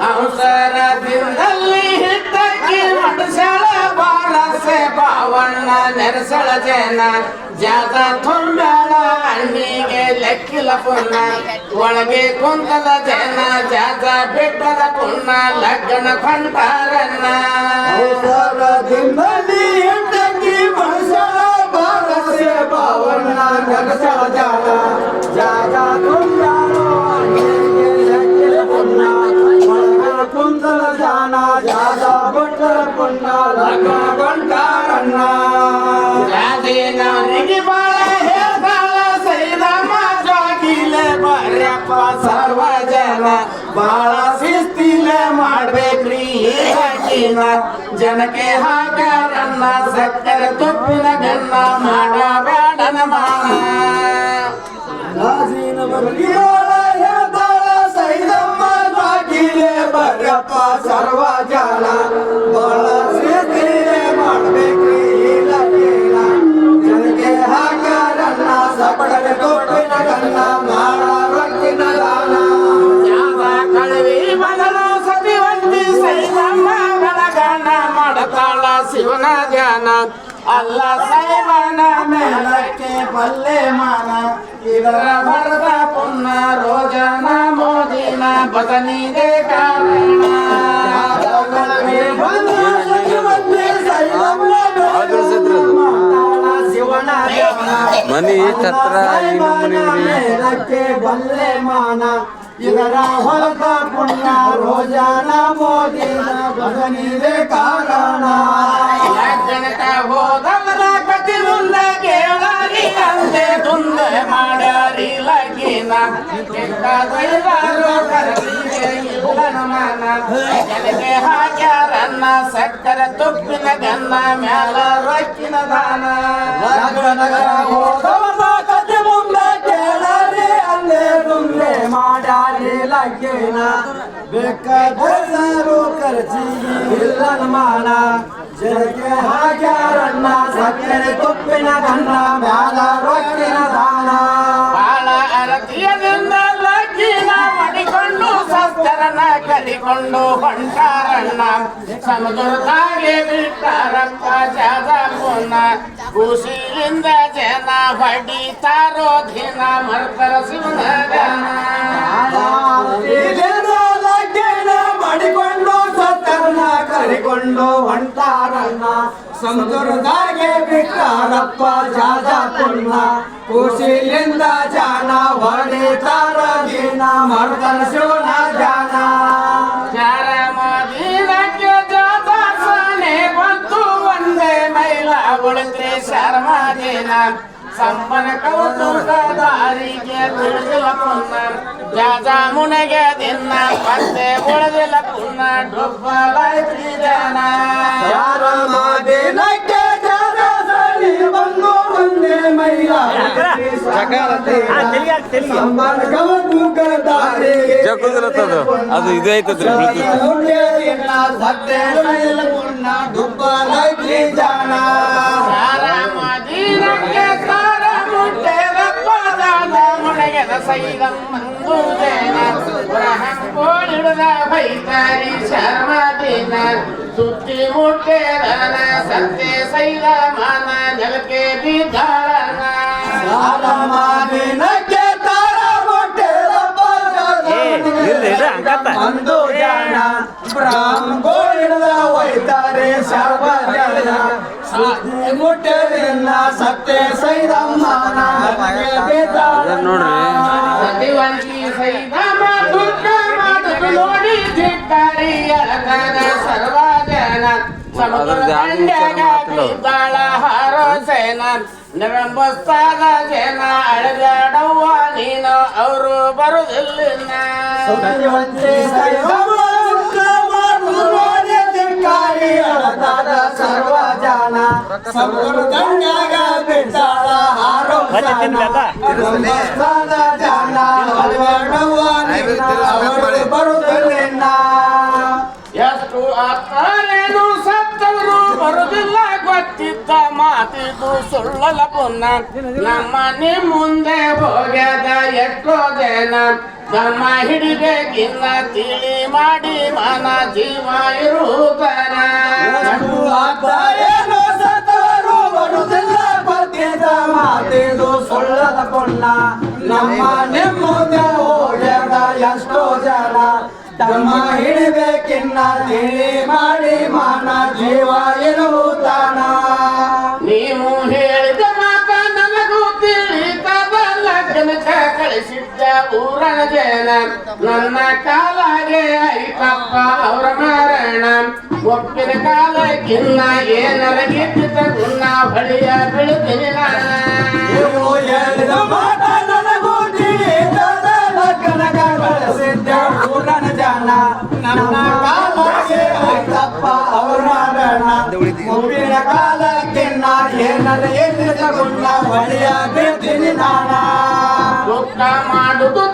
ಅವಸರದಿಂದಲ್ಲಿ ಹಿಟ್ಟಕ್ಕಿ ಮಡಸಳ ಬಾರಸೆ ಬಾವಣ್ಣ ನೆರಸಳ ಜನ ಜಾತ ತುಂಬೇಳ ಹಣ್ಣಿಗೆ ಲೆಕ್ಕಿಲ್ಲ ಪುಣ್ಣ ಒಳಗೆ ಕುಂತದ ಜನ ಜಾತ ಬಿಟ್ಟದ ಪುಣ್ಣ ಲಗ್ನ ಕೊಂಡಾರನ್ನ ಅವಸರದಿಂದಲ್ಲಿ ಹಿಟ್ಟಕ್ಕಿ ಮಡಸಳ ಬಾರಸೆ ಬಾವಣ್ಣ ನೆರಸಳ ಜನ ಜಾತ ತುಂಬೇಳ ಕುಂತಲ ಜಾನ ಜಾದ ಬಿಟ್ಟರ ಪುಣ್ಣ ಲಗ್ನ ಕೊಂಡಾರನ್ನ ಜಾದಿನವರಿಗೆ ಬಾಳ ಹೇಳ್ತಾಳ ಸೈದಮ್ಮ ಜಾಗಿಲೆ ಬರ್ಯಪ್ಪ ಸರ್ವ ಜನ ಬಾಳ ಶಿಸ್ತಿಲೆ ಮಾಡ್ಬೇಕ್ರಿ ಹಾಕಿನ ಜನಕ್ಕೆ ಹಾಕಾರನ್ನ ಸಕ್ಕರೆ ತುಪ್ಪಿನ ಗನ್ನ ಮಾಡಬೇಡನ ಮಾನ ರಾಜಿನವರಿಗೆ ಬಾಳ ಹೇಳ್ತಾಳ ಸೈದಮ್ಮ ಜಾಗಿಲೆ ಬರ್ಯಪ್ಪ ಸರ್ವ ಜನ ಬಾಳ ಶಿಸ್ತಿಲೆ ಮಾಡ್ಬೇಕ್ರಿ ಲಗ್ನ ಜನಕ್ಕೆ ಹಾಕಾರನ್ನ ಸಕ್ಕರೆ ತುಪ್ಪಿನ ಗನ್ನ ಮಾಡ ರೊಕ್ಕಿನ ದಾನ ಕಳವಿ ಮಗಳು ಸತಿವಂತಿ ಸೈದಮ್ಮ ಬೆಳಗನ ಮಾಡತಾಳ ಶಿವನ ಧ್ಯಾನ ಅಲ್ಲ ಸೈವನ ಮೇಲಕ್ಕೆ ಪಲ್ಲೆ ಮಾನ ಇದರ ಭರದ ಪುಣ್ಯ ರೋಜನ ಮೋದಿನ ಬದನಿಗೆ ಕಾರಣ ಮನಿ ಛತ್ರ ಬಲ್ಲೆ ಮಾನ ಇದರ ಹೊಲದ ಪುಣ್ಯ ರೋಜನ ಮೋದಿನ ಬದನಿದೆ ಕಾರಣ ಜನಕ ಹೋದವರ ಕತಿ ಮುಂದೆ ಕೇಳಾರಿ ಅಂತೆ ತುಂದೆ ಮಾಡ್ಯಾರಿ ಲಗಿನ ಕೆಟ್ಟ ದೈವಾರು ಕರಲಿಗೆ ಇಲ್ಲನ ಮಾನ ಜನಕ್ಕೆ ಹಾಕ್ಯಾರನ್ನ ಸಕ್ಕರೆ ತುಪ್ಪಿನ ಗನ್ನ ಮ್ಯಾಲ ರೊಕ್ಕಿನ ದಾನ ನಗರ ಹೋದವರ ಕತಿ ಮುಂದೆ ಕೇಳಾರಿ ಅಂದೆ ತುಂದೆ ಮಾಡ್ಯಾರಿ ಲಗ್ಗಿನ ಬೇಕಾದರೂ ಖರ್ಚಿಗೆ ಇಲ್ಲನ ಮಾನ ಜನಕ್ಕೆ ಹಾಕ್ಯಾರನ್ನ ಸಕ್ಕರೆ ತುಪ್ಪಿನ ಗನ್ನ ಮ್ಯಾಲ ರೊಕ್ಕಿನ ದಾನ ಬಾಳ ಅರತಿಯದಿಂದ ಲಗ್ಗಿನ ಮಾಡಿಕೊಂಡು ಸಸ್ತರನ ಕಲಿಕೊಂಡು ಹೊಂಟಾರಣ್ಣ ಸಮುದ್ರದಾಗೆ ಬಿಟ್ಟಾರಪ್ಪ ಜಾದ ಪುಣ್ಯ ಖುಷಿಯಿಂದ ಜನ ಹೊಡಿತಾರೋ ದಿನ ಮರ್ತರ ಶಿವನ ಜನ ಮಾಡಿಕೊಂಡು ಸತ್ತರನ ಕರಿಕೊಂಡು ಹೊಂಟಾರನ್ನ ಸಮುದ್ರದಾಗೆ ಬಿಟ್ಟಾರಪ್ಪ ಜಾದ ಪುಣ್ಯ ಖುಷಿಯಿಂದ ಜಾನ ಹೊಡಿತಾರ ದಿನ ಮರ್ದನ ಶಿವನ ಜಾನ ಚಾರ ಮದೀನಕ್ಕೆ ಜಾತ ಸಾನೆ ಬಂತು ಒಂದೇ ಮೈಲ ಉಳಿದ್ರೆ ಶರ್ಮದಿನ ಸಂಪನ ಕೌತುಕ ದಾರಿಗೆ ಬಿಡುದಿಲ್ಲ ಪುಣ್ಯ ಜಾಜ ಮುನೆಗೆ ದಿನ ಮತ್ತೆ ಉಳಿದಿಲ್ಲ ಪುಣ್ಯ ಡೊಬ್ಬಲಾಯ್ತ್ರಿ ಜನ ಯಾರ ಮಾದಿನಕ್ಕೆ ಜಾದ ಸರಿ ಬಂದು ಒಂದೇ ಮೈಲ ಸಂಬಂಧಕ ದಾರಿಗೆ ಅದು ಇದು ಐತದ್ರಿ ಡುಬ್ಬಲೈತ್ರಿ ಜಾನ ಚಾರ ಮದೀನಕ್ಕೆ ಸಾರ ಮುಟ್ಟೆದಪ್ಪ ಜಾಜ ಮುನೆಗೆದ ಸೈದಂ ಮಂದು ಜನ ಕೋಳಿಡುದ ಬೈತಾರಿ ಶರ್ಮದಿನ ಸುತ್ತಿ ಮುಟ್ಟೆದನ ಸತ್ಯ ಸೈದ ಮಾನ ಜಲಕ್ಕೆ ಬಿದ್ದಾಳನ ಮಾದಿನಕ್ಕೆ ತಾರ ಮೊಟ್ಟೆದಪ್ಪ ಮಂದು ಜಾಣ ಬ್ರಾಹ್ಮಣ ಒಯ್ತಾರೆ ಸರ್ವ ಜನ ಮುಟ್ಟೆದನ್ನ ಸತ್ಯ ಸೈದಮ್ಮನ ನೋಡ್ರಿ ಸತಿವಂತಿ ಸೈದ ದುಃಖ ಮಾತು ನೋಡಿ ಧಿಕ್ಕಾರಿ ಅಳಗದ ಸರ್ವ ಜನ ಸಮುದ್ರ ದಂಡ್ಯಾಗ ಬಿದ್ದಾಳ ಹಾರೋ ಸೇನ ನವೆಂಬಸ್ತಾದ ಜನ ಅಳಗಾಡವ್ವ ನೀನು ಅವರು ಬರುದಿಲ್ಲ ಸರ್ವ ಜನ ಸಮುದ್ರ ದಂಡ್ಯಾಗ ಬಿದ್ದಾಳ ಹಾರೋ ಜನ ಬರುದಿಲ್ಲ ಎಷ್ಟು ಆತ್ಮನೇನು ಸತ್ತವರು ಬರುದಿಲ್ಲ ಹೇಳತ್ತಿದ್ದ ಮಾತಿದು ಸುಳ್ಳಲ ಪುನ್ನ ನಮ್ಮನೆ ಮುಂದೆ ಹೋಗ್ಯದ ಎಷ್ಟೋ ಜನ ನಮ್ಮ ಹಿಡಿಬೇಕಿನ್ನ ತಿಳಿ ಮಾಡಿ ಮನ ಜೀವ ಇರುತ್ತಾನ ಏನು ಸತ್ತವರು ಬರುವುದಿಲ್ಲ ಬರ್ತಿದ್ದ ಮಾತಿದು ಸುಳ್ಳದ ಪುಣ್ಣ ನಮ್ಮ ನೆಮ್ಮದಿ ಹೋಗ್ಯದ ಎಷ್ಟೋ ಜನ ತಮ್ಮ ಹಿಡಿಬೇಕಿನ್ನ ತಿಳಿ ಮಾಡಿ ಮಾನ ಜೀವ ಇರುತ್ತಾನ ನೀವು ಹೇಳಿದ ಮಾತ ನನಗೂ ತಿಳಿತದ ಲಗ್ನಕ ಕಳಿಸಿದ್ದ ಊರನ ಜನ ನನ್ನ ಕಾಲಾಗೆ ಐತಪ್ಪ ಅವರ ಮರಣ ಒಪ್ಪಿನ ಕಾಲಕ್ಕಿನ್ನ ಏನರ ಗಿಟ್ಟಿದ ಗುಣ ಬಳಿಯ ಬೀಳ್ತೀನಿ ನೀವು ಹೇಳಿದ ಮಾತ ನನಗೂ ತಿಳಿತದ ಲಗ್ನಕ ಕಳಿಸಿದ್ದ ಊರನ ಜನ ನನ್ನ ಕಾಲಕ್ಕೆ ಐತಪ್ಪ ಅವರ ಮರಣ ಒಪ್ಪಿನ ಕಾಲಕ್ಕಿನ್ನ ಏನರ ಎಲ್ಲಿದ ಗುಣ ಬಳಿಯ ಬೀಳ್ತೀನಿ ನಾನ ದುಃಖ ಮಾಡುದು